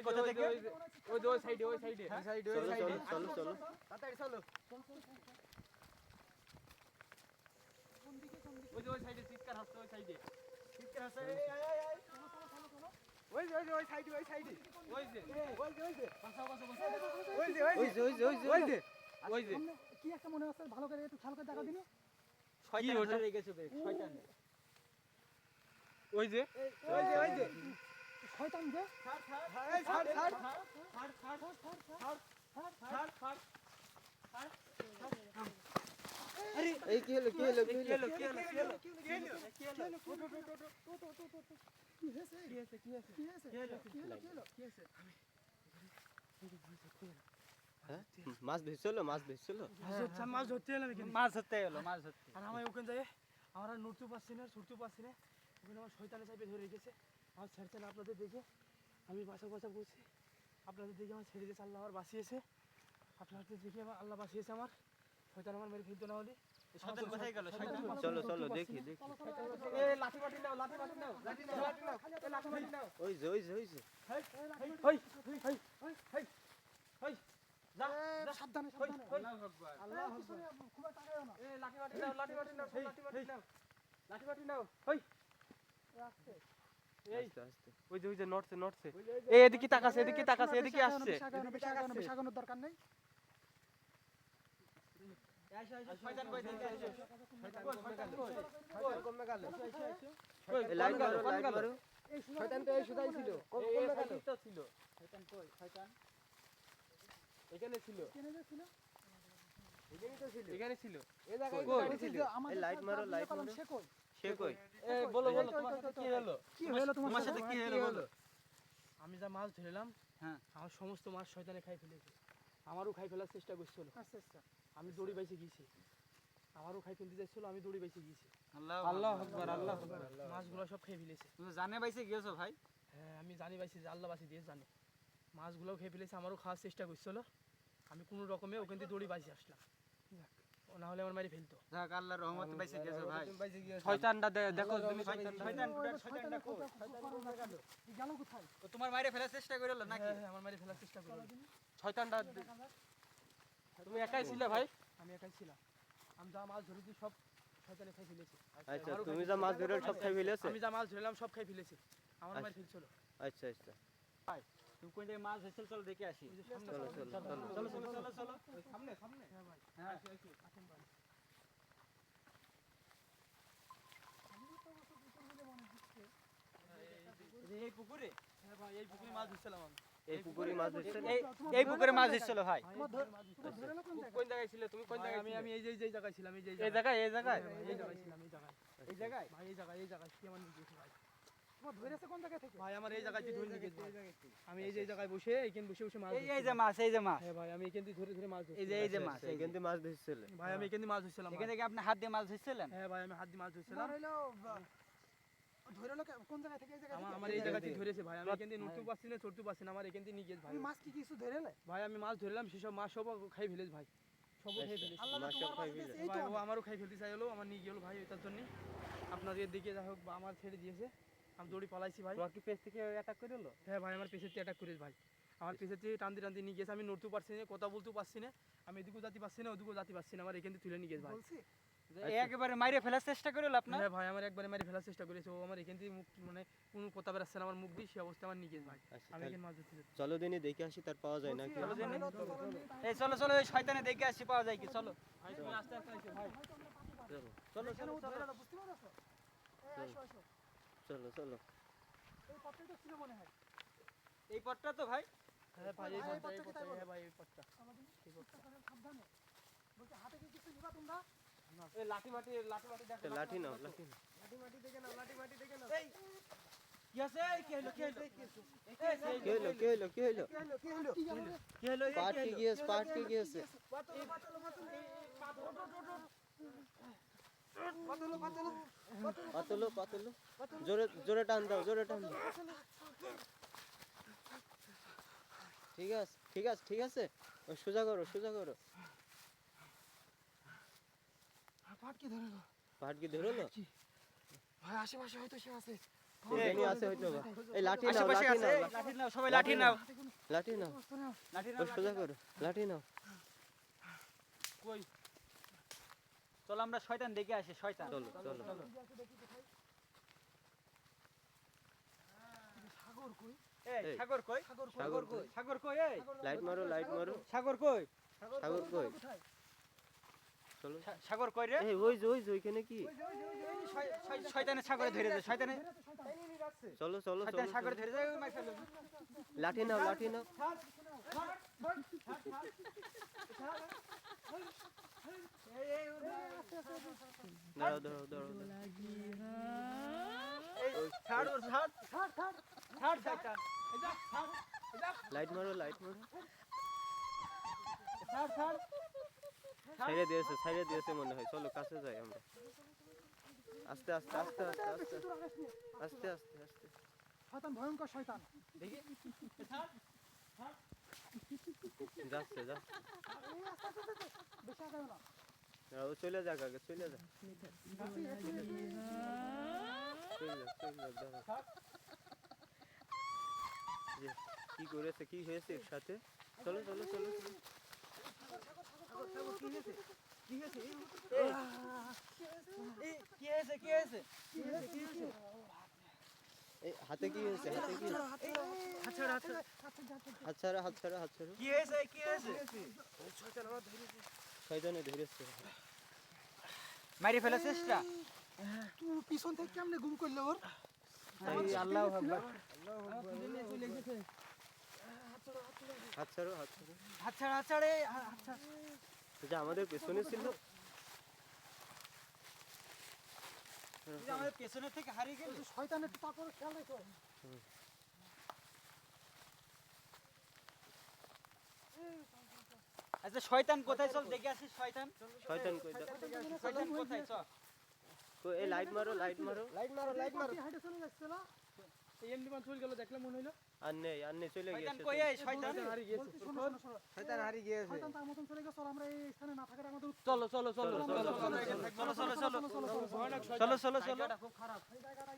কোথা থেকে? ওই সাইডে ওই সাইডে চলো চলো তাড়াতাড়ি চলো ওই সাইডে চিৎকার হচ্ছে ওই সাইডে চিৎকার হচ্ছে ওই সাইডে ওই সাইডে ওই যে বাঁচাও ওই যে কি একটা মনে হচ্ছে ভালো করে একটু খেয়াল করে দেখা দিনি শয়তান ধরে গেছে শয়তান ওই যে শয়তান যে এই কি হলো কি হয়েছে হ্যাঁ মাছ ধরছিল মাছ ধরতে এলাম এখানে মাছ ধরতে আর আমি ওখানে যাই আমরা নড়তে পারছি না ছুটতে পারছি না ওখানে আমার শয়তানে চাপে ধরে রেখেছে আমার ছাড়ছে না আপনাদের দেখে আমি বাঁচা করছি আপনাদের দেখে আমার ছেড়ে দিয়েছে আল্লাহ আমার বাঁচিয়েছে আপনাদের দেখে আমার আল্লাহ বাঁচিয়েছে আমার শয়তান আমার মেরে ফেলতো না হলে শয়তান কোথায় গেল শয়তান চলো দেখি এই লাঠি মাটি নাও ওই যে সাবধানে আল্লাহু আকবার খুব টাকা না এই লাঠি মাটি নাও হই আস্তে আস্তে ওই যে নড়ছে এই এদিকে তাকাছে এদিকে আসছে বেশাগানোর দরকার নেই শয়তান কই থেকে আসছে শয়তান কমে গেল লাইট মারো শয়তান তো এই সুদাই ছিল কমে গেল তো ছিল শয়তান কই শয়তান এখানে ছিল এখানে ছিল এই জায়গায় ছিল এই লাইট মারো সে কই এই বলো তোমার সাথে কি হলো তোমার সাথে কি হলো বলো আমি যা মাছ ধরলাম হ্যাঁ আমার সমস্ত মাছ শয়তানে খাই ফেলেছে আমারও খাই ফেলার চেষ্টা করছিল আচ্ছা আমি দড়ি বাইছে গিয়েছি আমারও খাই ফেলতে যাচ্ছিল আমি দড়ি বাইছে গিয়েছি আল্লাহু আকবার মাছগুলো সব খেয়ে ফেলেছে তুমি জানে বাইছে গিয়েছো ভাই হ্যাঁ আমি জানি বাইছি যে আল্লাহ বাসি দিয়ে জানি মাছগুলোও খেয়ে ফেলেছে আমারও খাওয়ার চেষ্টা করছিল আমি কোনো রকমে ওখান থেকে দড়ি বাইছে আসলাম ও না হলে আমার মারি ফেলতো যাক আল্লাহর রহমতে বাইছে গিয়েছো ভাই শয়তানটা দেখো তুমি শয়তানটা কো গেল কোথায় তো তোমার মাইরে ফেলার চেষ্টা করিল নাকি হ্যাঁ আমার মারি ফেলার চেষ্টা করো শয়তানটা তুমি একাই ছিলে ভাই আমি একাই ছিলাম আমি যা মাছ ধরেছি সব শয়তানে খাই ফেলেছে আচ্ছা তুমি যা মাছ ধরে সব খাই ফেলেছে আমি যা মাছ ধরলাম সব খাই ফেলেছে আমার মারি ফেলছিল আচ্ছা ভাই তুমি কোন জায়গায় মাছ ধরছিল চলো দেখে আসি চলো সামনে হ্যাঁ ভাই হ্যাঁ আসেন ভাই এই পুকুরে হ্যাঁ ভাই এই পুকুরে মাছ ধরছিলাম আমি এই পুকুরে মাছ ধরছেন এই পুকুরে মাছ ধরছিল ভাই কোন জায়গায় ছিলে তুমি কোন জায়গায় আমি এই যে জায়গায় ছিলাম এই জায়গায় এই জায়গায় ছিলাম এই জায়গায় ভাই এই জায়গায় কি আমার নিয়ে গেছে ভাই তোমার ধরেছে কোন জায়গা থেকে ভাই আমার এই জায়গায় ধরে নিয়ে গেছে আমি এই যে জায়গায় বসে এইখানে বসে মাছ এই যে মাছ হ্যাঁ ভাই আমি এখান থেকে ধরে মাছ ধরছি এই যে মাছ এখান থেকে মাছ ধরছিল ভাই আমি এখান থেকে মাছ ধরছিলাম এখান থেকে আপনি হাত দিয়ে মাছ ধরছিলেন হ্যাঁ ভাই আমি হাত দিয়ে মাছ ধরছিলাম ধরে কোন জায়গা থেকে এই জায়গা আমার এই জায়গা থেকে ধরেছে ভাই আমি এখান থেকে নড়তে পারছি না চড়তে পারছি না আমার এখান থেকে নিয়ে গেছে ভাই মাছ কি কিছু ধরে না ভাই আমি মাছ ধরলাম সেসব মাছ সব খাই ফেলেছে ভাই সব খেয়ে ফেলেছে মাছ সব খাই ফেলেছে ভাই ও আমারও খাই ফেলতে চাইলো আমার নিয়ে গেল ভাই তার জন্য আপনাদের দিকে যাই হোক বা আমার ছেড়ে দিয়েছে আমি দৌড়ি পালাইছি ভাই তোমার কি পেছ থেকে অ্যাটাক করে হলো হ্যাঁ ভাই আমার পেছনে অ্যাটাক করেছে ভাই আমার পেছনে থেকে টানতে নিয়ে গেছে আমি নড়তে পারছি না কথা বলতে পারছি না আমি এদিকেও যেতে পারছি না ওদিকেও যেতে পারছি না আমার এখান থেকে তুলে নিয়ে গেছে ভাই বলছি একেবারে মাইরে ফেলার চেষ্টা করলো আপনার হ্যাঁ ভাই আমার একবারে মারি ফেলার চেষ্টা করেছে ও আমার এখান থেকে মুখ মানে কোনো কথা বেরাচ্ছে না আমার মুখ দিয়ে সে অবস্থা আমার নিয়ে গেছে ভাই আমি এখানে মাছ ধরতে যাচ্ছি চলো দিনই দেখে আসি তার পাওয়া যায় নাকি এই চলো এই শয়তানে দেখে আসি পাওয়া যায় কি চলো ভাই তুমি আস্তে আস্তে এসো ভাই চলো বুঝতে পারছো চলো এই পথটা ছিল মনে হয় এই পথটা তো ভাই হ্যাঁ ভাই এই পথটা হ্যাঁ ভাই এই পথটা সাবধানে বলতে হাতে কি কিছু নিবা তোমরা এই লাঠি মাটি দেখো লাঠি নাও লাঠি মাটি দেখে নাও এই কি আছে কি হলো কি হলো কি হলো পাট কি গিয়েছে পাতলো জোরে টান দাও ঠিক আছে সোজা করো পাট কি ধরে পাট কি ধরলো ভাই আশেপাশে হয়তো সে আছে এখানে আছে হয়তো বা। এই লাঠি নাও, আশেপাশে লাঠি আছে নাও, এই, লাঠি নাও সবাই লাঠি নাও লাঠি নাও, লাঠি ও নাও সোজা করো, লাঠি নাও। কই চলো আমরা শয়তান দেখে আসি শয়তান চলো চলো সাগর কই এই এই, সাগর কই সাগর কই? সাগর কই এই লাইট মারো, লাইট মারো। সাগর কই সাগর কই? চলো। সাগর কই রে এই ওই যে, ওই যে, ওইখানে কি? শয়তানে সাগরে ধরে যায় শয়তানে চলো চলো শয়তান চলো সাগরে চলো। ধরে যায় ওই মাই ফেলো লাঠি নাও, লাঠি নাও। দাঁড়াও দাঁড়াও দাঁড়াও দাঁড়াও। এই ছাড় ওর ছাড় ছাড় শয়তান লাইট মারো, লাইট মারো। ছাড় ছাড় ছাইড়ে দিয়েছে মনে হয়। চলো কাছে যাই আমরা। আস্তে আস্তে আস্তে আস্তে আস্তে আস্তে আস্তে আস্তে। শয়তান ভয়ঙ্কর শয়তান যাচ্ছে যাচ্ছে। বেশি আগায় না ও চলে যাক আগে, চলে যাক, চলে যাক, দাঁড়াও। যে, কি করেছে, কি হয়েছে এর সাথে? চলো চলো চলো চলো। এই কি হয়েছে কি হয়েছে এই হাতে কি হয়েছে, হাতে কি হয়েছে? হাত ছাড়ো, হাত ছাড়ো, হাত ছাড়ো। কি হয়েছে কি হয়েছে শয়তানে ধরেছে। মারি ফেলার চেষ্টা তুই পিছন থেকে কেমনে গুম করলে ওর আল্লাহু আকবার হাত ছাড়ো, হাত ছাড়ো। হাত ছাড় হাত ছাড়ে যে আমাদের পেছনে ছিল। আমাদের পেছনে থেকে হারিয়ে গেল শয়তানের একটু তারপরে খেয়াল রেখো আচ্ছা শয়তান কোথায় চল দেখে আসিস শয়তান শয়তান কই দাও। শয়তান কোথায় চল কই, এই লাইট মারো, লাইট মারো। হাইটে চলে যাচ্ছে না এমনি মান চলে গেল দেখলে মনে হইলো আর নেই চলে শয়তান গেছে। কই এই শয়তান বলছি, শোনো, শোনো, শোনো। শয়তান হারিয়ে গিয়েছে শয়তান তার মতন চলে গেছে আর আমরা এই স্থানে না থাকার আমাদের চলো চলো চলো চলো, চলো, চলো। চলো চলো চলো চলো চলো চলো চলো চলো চলো এই জায়গাটা